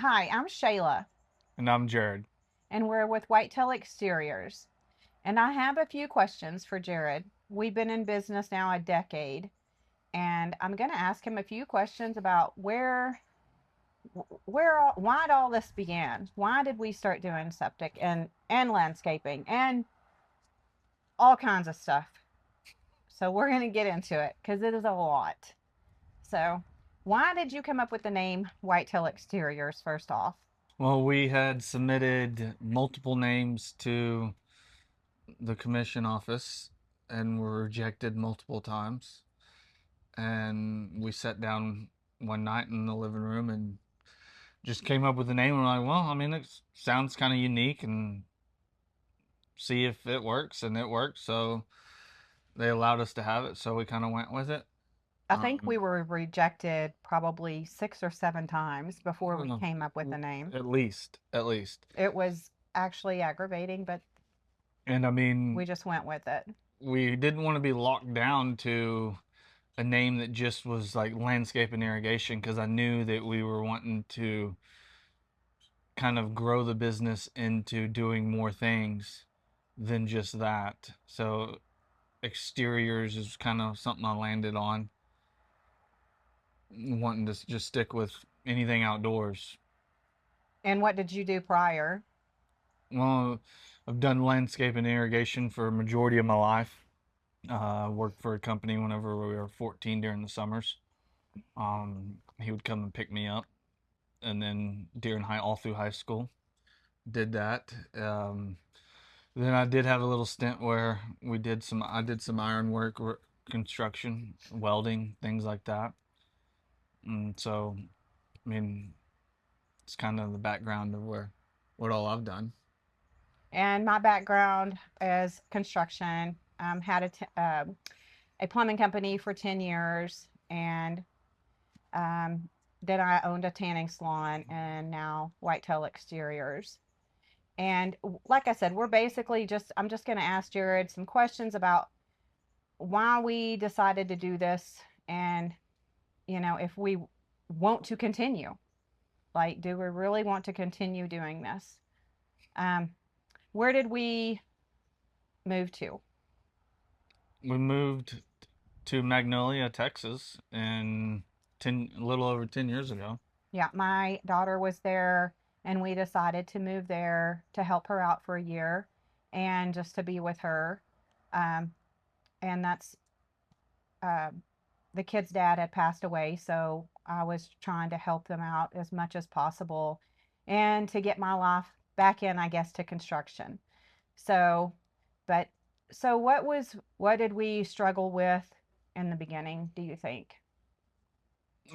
Hi, I'm Shayla, And I'm Jared. and we're with Whitetail Exteriors. And I have a few questions for Jared. We've been in business now a decade, and I'm going to ask him a few questions about why all this began. Why did we start doing septic and landscaping and all kinds of stuff? So we're going to get into it because it is a lot. So, why did you come up with the name Whitetail Exteriors first off? Well, we had submitted multiple names to the commission office and were rejected multiple times. And we sat down one night in the living room and just came up with the name. We're like, well, I mean, it sounds kind of unique and see if it works. And it worked. So they allowed us to have it. So we kind of went with it. I think we Um, were rejected probably 6 or 7 times before we well, came up with the name. at least. It was actually aggravating, but And I we mean, just went with it. we didn't want to be locked down to a name that just was like landscape and irrigation because I knew that we were wanting to kind of grow the business into doing more things than just that. So exteriors is kind of something I landed on, wanting to just stick with anything outdoors. And what did you do prior? Well, I've done landscape and irrigation for a majority of my life. Worked for a company whenever we were 14 during the summers. He would come and pick me up, and then all through high school, did that. Then I did have a little stint where I did some iron work, construction, welding, things like that. And so, I mean, it's kind of the background of what all I've done. And my background is construction. Had a plumbing company for 10 years, and um, then I owned a tanning salon, and now Whitetail Exteriors. And like I said, I'm just going to ask Jared some questions about why we decided to do this and, if we want to continue. Like, do we really want to continue doing this? Um, where did we move to? We moved to Magnolia, Texas, a little over 10 years ago. Yeah, my daughter was there, and we decided to move there to help her out for a year and just to be with her. Um, and that's uh, the kid's dad had passed away, so I was trying to help them out as much as possible and to get my life back in, I guess, to construction. So, but so what did we struggle with in the beginning, do you think?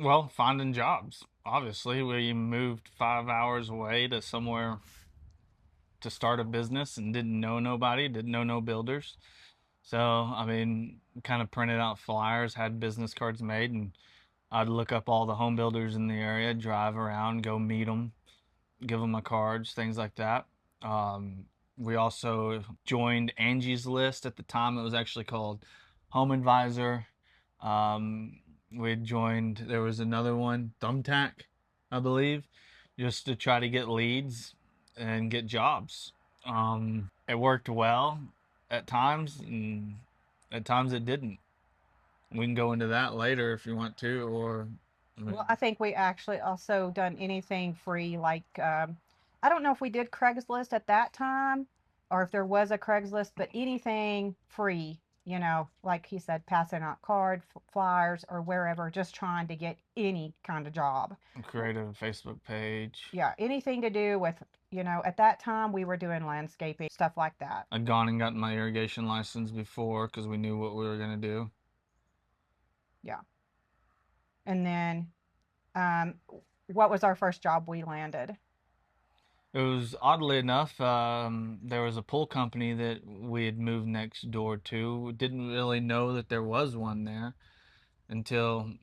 Well, finding jobs. Obviously, we moved 5 hours away to somewhere to start a business and didn't know nobody, didn't know no builders. So, I mean, kind of printed out flyers, had business cards made, and I'd look up all the home builders in the area, drive around, go meet them, give them my cards, things like that. Um, we also joined Angie's List at the time. It was actually called Home Advisor. We joined, there was another one, Thumbtack, I believe, just to try to get leads and get jobs. It worked well at times, and at times it didn't. We can go into that later if you want to, or I Well, mean, I think we actually also done anything free, like I don't know if we did Craigslist at that time or if there was a Craigslist, but anything free, like he said, passing out flyers or wherever, just trying to get any kind of job. create a Facebook page. Yeah, anything to do with, at that time we were doing landscaping, stuff like that. I'd gone and gotten my irrigation license before because we knew what we were going to do. Yeah. And then um, what was our first job we landed? It was oddly enough, there was a pool company that we had moved next door to. We didn't really know that there was one there until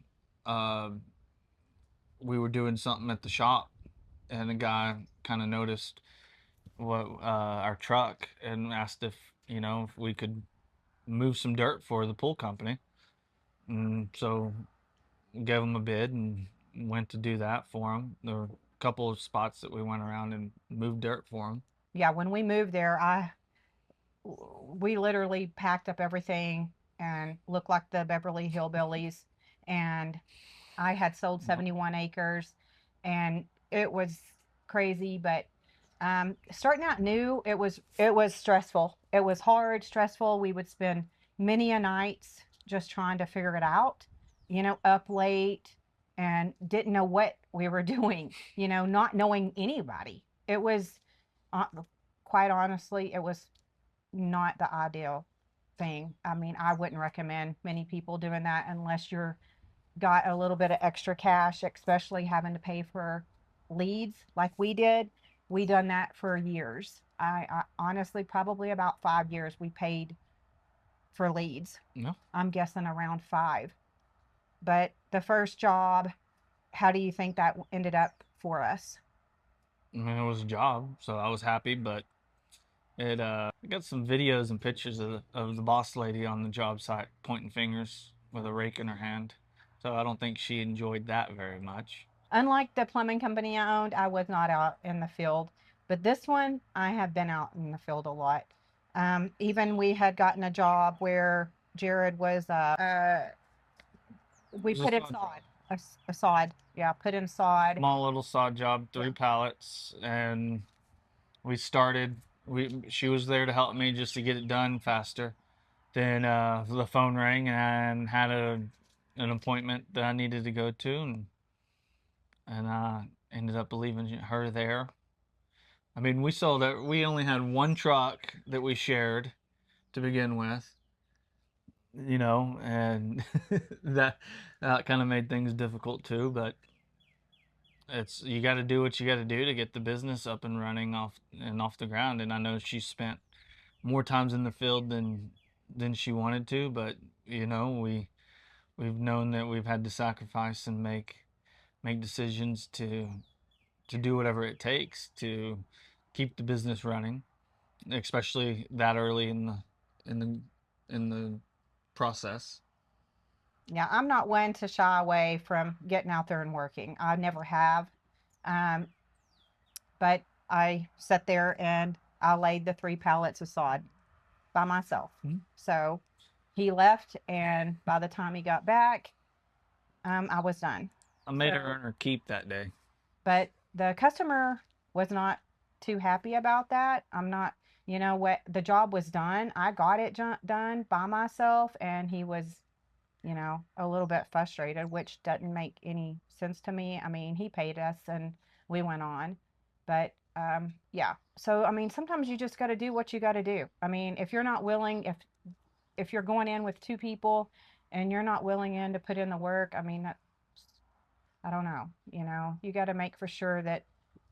uh, we were doing something at the shop, and a guy kind of noticed what our truck and asked if we could move some dirt for the pool company. And so gave him a bid and went to do that for him. couple of spots that we went around and moved dirt for them. Yeah, when we moved there, I we literally packed up everything and looked like the Beverly Hillbillies. And I had sold 71 acres, and it was crazy. But starting out new, it was stressful. It was hard, stressful. We would spend many a nights just trying to figure it out. Up late and didn't know what we were doing. Not knowing anybody. It was, uh, quite honestly, it was not the ideal thing. I mean, I wouldn't recommend many people doing that unless you're got a little bit of extra cash, especially having to pay for leads like we did. We done that for years. I honestly, probably about 5 years we paid for leads. No, I'm guessing around five. But the first job, how do you think that ended up for us? I mean, it was a job, so I was happy, but I got some videos and pictures of the boss lady on the job site pointing fingers with a rake in her hand. So I don't think she enjoyed that very much. Unlike the plumbing company I owned, I was not out in the field. But this one, I have been out in the field a lot. Even we had gotten a job where Jared was, we It was a put in sod sod, job. a sod. Yeah, put in sod. Small little sod job, Yeah. 3 pallets, and we started. She was there to help me just to get it done faster. Then the phone rang and had an appointment that I needed to go to, and I ended up leaving her there. I mean, we sold it. We only had one truck that we shared to begin with, and that kind of made things difficult too. But it's you got to do what you got to do to get the business up and running off the ground. And I know she spent more times in the field than she wanted to, but we've known that we've had to sacrifice and make decisions to do whatever it takes to keep the business running, especially that early in the in the process. Yeah, I'm not one to shy away from getting out there and working. I never have. Um, but I sat there and I laid the 3 pallets of sod by myself. Mm-hmm. So he left, and by the time he got back, I was done. I made her So, earn her keep that day. but the customer was not too happy about that. I'm not, what the job was done. I got it done by myself, and he was, a little bit frustrated, which doesn't make any sense to me. I mean, he paid us and we went on. But yeah. So I mean, sometimes you just got to do what you got to do. I mean, if you're not willing, if you're going in with two people and you're not willing in to put in the work, I mean, I don't know. You got to make for sure that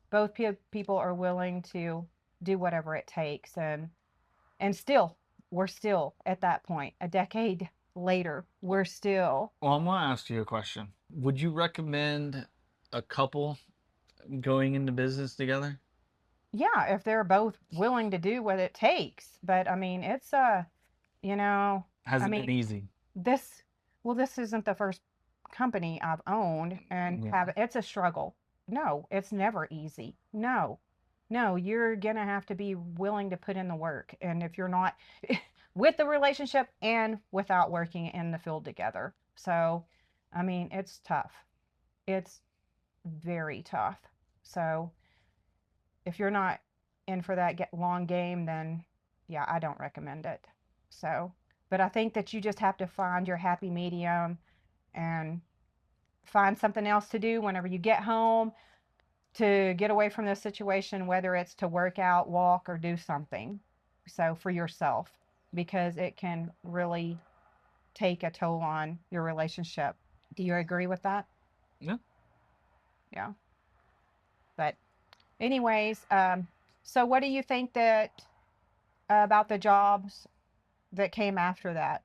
both people are willing to do whatever it takes. And still, we're still at that point, a decade later, we're still. Well, I'm gonna ask you a question. Would you recommend a couple going into business together? Yeah, if they're both willing to do what it takes. But I mean, it's you know, I Hasn't been mean, easy. this well, this isn't the first company I've owned and Yeah. have it's a struggle. No, it's never easy. No. No, you're gonna have to be willing to put in the work. And if you're not with the relationship and without working in the field together. So, I mean, it's tough. It's very tough. So, if you're not in for that long game, then yeah, I don't recommend it. So, but I think that you just have to find your happy medium and find something else to do whenever you get home to get away from this situation, whether it's to work out, walk, or do something. So, for yourself, because it can really take a toll on your relationship. Do you agree with that? Yeah. Yeah. But, anyways, so what do you think that about the jobs that came after that?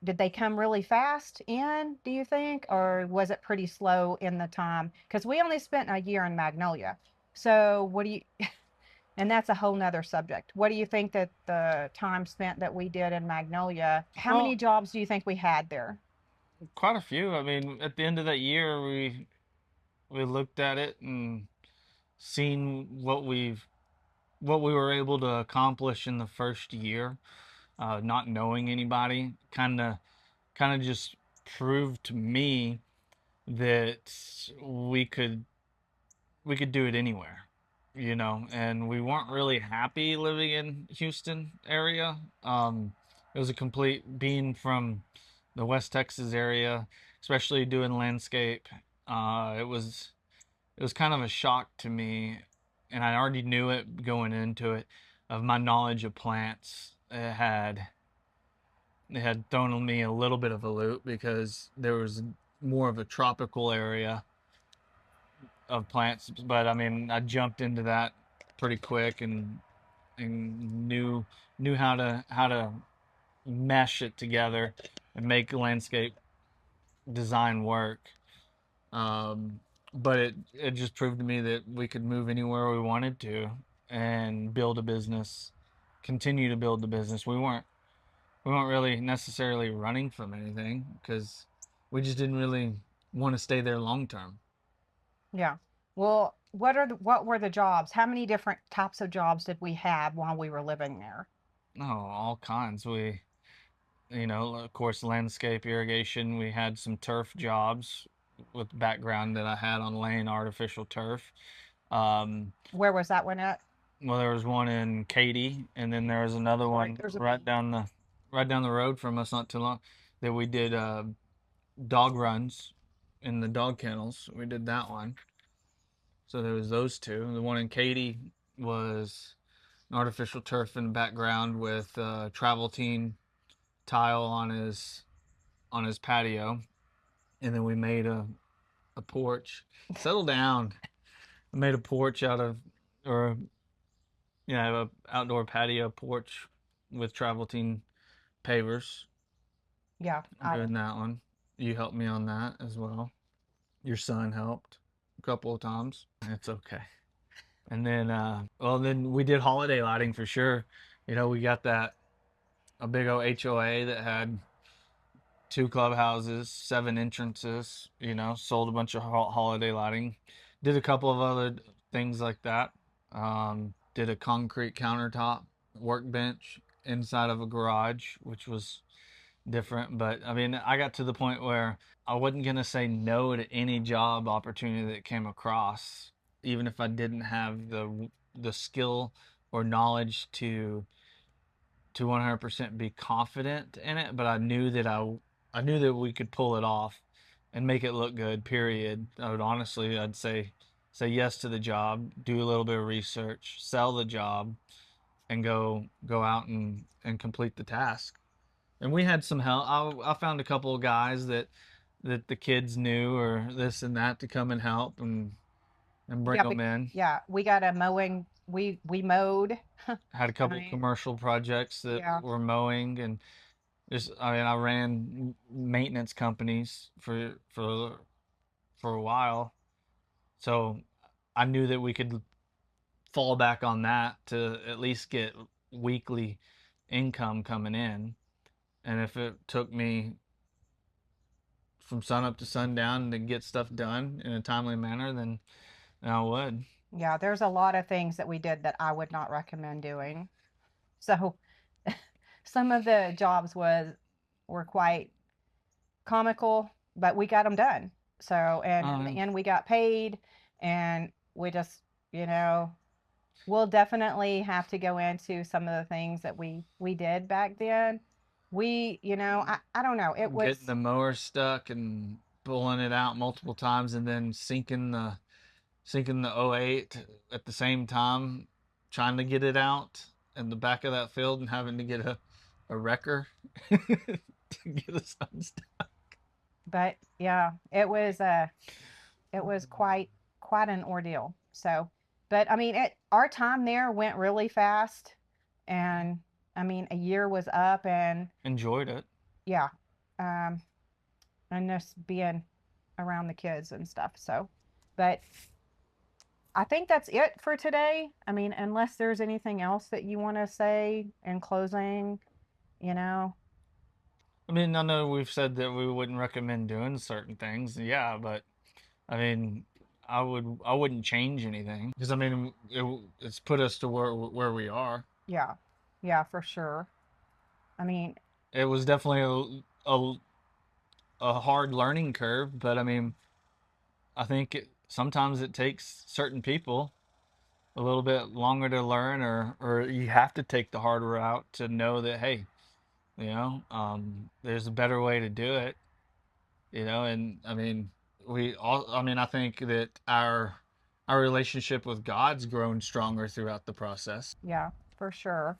Did they come really fast in, do you think, or was it pretty slow in the time? Because we only spent a year in Magnolia. So what do you, and that's a whole nother subject. What do you think that the time spent that we did in Magnolia, how many Well, jobs do you think we had there? quite a few. I mean, at the end of that year, We looked at it and seen what we were able to accomplish in the first year, not knowing anybody, kind of just proved to me that we could we could do it anywhere, you know. And we weren't really happy living in Houston area. It was a complete being from the West Texas area, especially doing landscape. It was kind of a shock to me, and I already knew it going into it of my knowledge of plants. It had thrown me a little bit of a loop because there was more of a tropical area of plants. But I mean, I jumped into that pretty quick and knew how to mesh it together and make landscape design work. Um, but it just proved to me that we could move anywhere we wanted to and build a business, continue to build the business. We weren't really necessarily running from anything because we just didn't really want to stay there long term. Yeah. Well, what were the jobs? How many different types of jobs did we have while we were living there? No, all kinds. You know, of course, landscape irrigation. We had some turf jobs with the background that I had on laying artificial turf. Um, Where was that one at? well, there was one in Katy, and then there was another Right, one there's a bee. right down the road from us, not too long, that we did dog runs in the dog kennels. We did that one. So there was those two. The one in Katy was an artificial turf in the background with traveltine tile on his patio, and then we made a porch. Settle down. I made a porch out of, or yeah, a outdoor patio porch with traveltine pavers. Yeah, Doing that one. You helped me on that as well. Your son helped a couple of times. It's okay. And then, well, then we did holiday lighting for sure. You know, we got that a big old HOA that had two clubhouses, seven entrances. You know, sold a bunch of holiday lighting. Did a couple of other things like that. Did a concrete countertop workbench inside of a garage, which was different. But I mean, I got to the point where I wasn't gonna say no to any job opportunity that came across, even if I didn't have the skill or knowledge to 100% be confident in it. But I knew that we could pull it off and make it look good. Period. I would honestly, I'd say yes to the job, do a little bit of research, sell the job, and go out and complete the task. And we had some help. I found a couple of guys that the kids knew or this and that to come and help and bring yeah, them in. we got a mowing. We mowed. Had a I couple mean, commercial projects that yeah, were mowing and just I mean I ran maintenance companies for a while. So I knew that we could fall back on that to at least get weekly income coming in. And if it took me from sun up to sundown to get stuff done in a timely manner, then I would. yeah. There's a lot of things that we did that I would not recommend doing. So some of the jobs were quite comical, but we got them done. So, and in the Um, end, we got paid, and we just, you know, we'll definitely have to go into some of the things that we did back then. I don't know. It getting was, the mower stuck and pulling it out multiple times and then sinking the '08 at the same time, trying to get it out in the back of that field and having to get a wrecker to get us unstuck. but yeah, it was quite an ordeal. So, but I mean, our time there went really fast, and I mean, a year was up, and Enjoyed it. yeah, um, and just being around the kids and stuff. So, but I think that's it for today. I mean, unless there's anything else that you want to say in closing, you know. I mean, I know we've said that we wouldn't recommend doing certain things, yeah, but I mean, I wouldn't change anything because I mean it's put us to where we are. Yeah. Yeah, for sure. I mean, It was definitely a hard learning curve, but I mean I think sometimes it takes certain people a little bit longer to learn, or you have to take the hard route to know that hey, there's a better way to do it. And I mean we all I mean I think that our relationship with God's grown stronger throughout the process. yeah, for sure.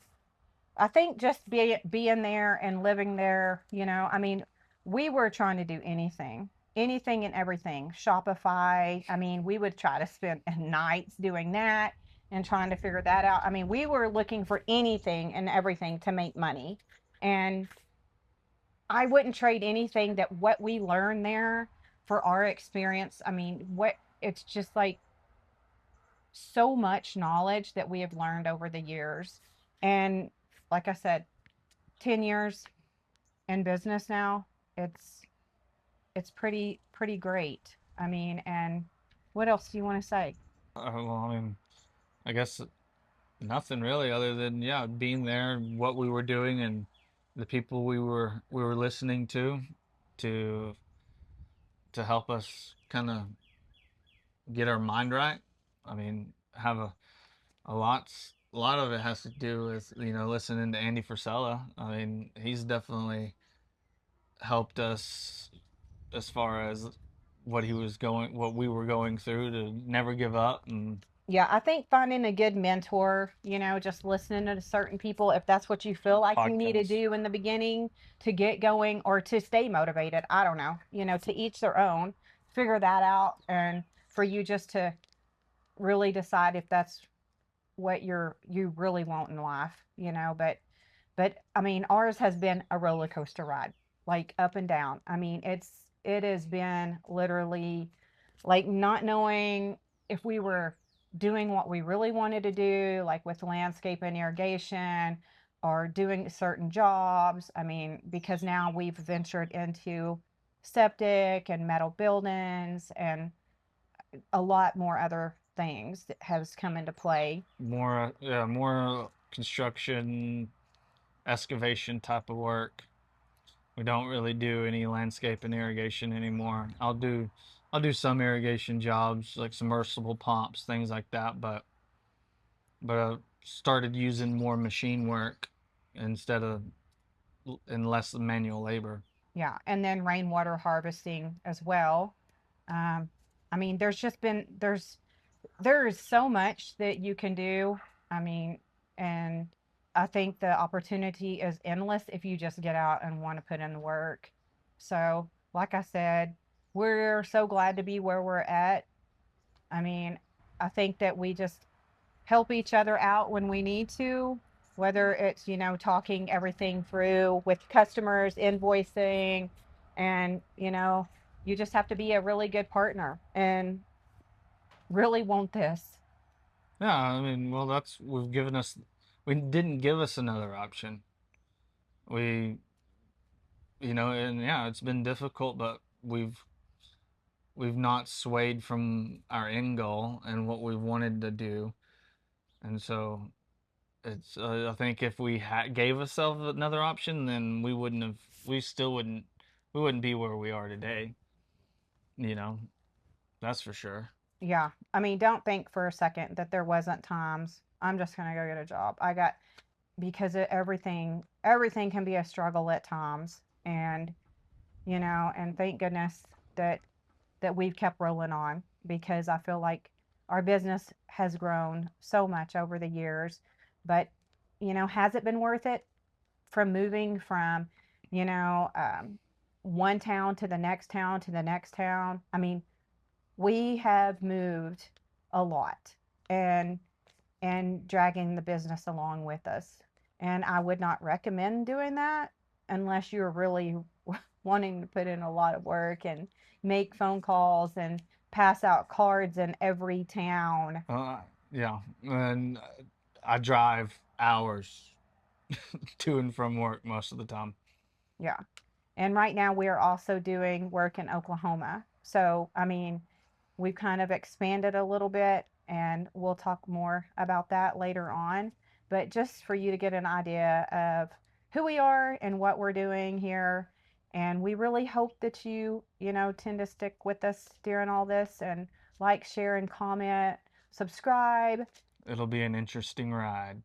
I think just being there and living there, I mean, we were trying to do anything, anything and everything. Shopify. I mean, we would try to spend nights doing that and trying to figure that out. I mean, we were looking for anything and everything to make money. And I wouldn't trade anything that what we learned there for our experience. I mean, what it's just like so much knowledge that we have learned over the years. And like I said, 10 years in business now, it's it's pretty great. I mean, and what else do you want to say? Well, I mean, I guess nothing really other than yeah, being there, what we were doing, and the people we were listening to to help us kind of get our mind right. I mean, have a lot of it has to do with listening to Andy Frisella. I mean, he's definitely helped us as far as what we were going through to never give up and Yeah, I think finding a good mentor, just listening to certain people, if that's what you feel like you need to podcasts. do in the beginning to get going or to stay motivated. I don't know, to each their own. Figure that out. And for you just to really decide if that's what you really want in life, but I mean, ours has been a roller coaster ride, like up and down. I mean, it has been literally like not knowing if we were doing what we really wanted to do, like with landscape and irrigation, or doing certain jobs. I mean, because now we've ventured into septic and metal buildings and a lot more other things that has come into play. More construction excavation type of work. We don't really do any landscape and irrigation anymore. I'll do some irrigation jobs like submersible pumps, things like that, but I started using more machine work instead of and less manual labor. Yeah, and then rainwater harvesting as well. Um, I mean, there is so much that you can do. I mean, and I think the opportunity is endless if you just get out and want to put in the work. So, like I said, we're so glad to be where we're at. I mean, I think that we just help each other out when we need to, whether it's, talking everything through with customers, invoicing, and, you just have to be a really good partner and really want this. Yeah, I mean, well, that's we've given us. We didn't give us another option. We, and yeah, it's been difficult, but we've not swayed from our end goal and what we wanted to do, and so it's. I think if we gave ourselves another option, then we wouldn't have. We still wouldn't. We wouldn't be where we are today. You know, that's for sure. Yeah. I mean, don't think for a second that there wasn't times I'm just going to go get a job. Because everything can be a struggle at times. And thank goodness that we've kept rolling on because I feel like our business has grown so much over the years. But, has it been worth it from moving from, you know, um, one town to the next town to the next town? I mean, we have moved a lot and dragging the business along with us. And I would not recommend doing that unless you're really wanting to put in a lot of work and make phone calls and pass out cards in every town. Uh, yeah, and I drive hours to and from work most of the time. Yeah. And right now we are also doing work in Oklahoma. So, I mean, We've kind of expanded a little bit, and we'll talk more about that later on. But just for you to get an idea of who we are and what we're doing here. And we really hope that you tend to stick with us during all this and like, share, and comment, subscribe. It'll be an interesting ride.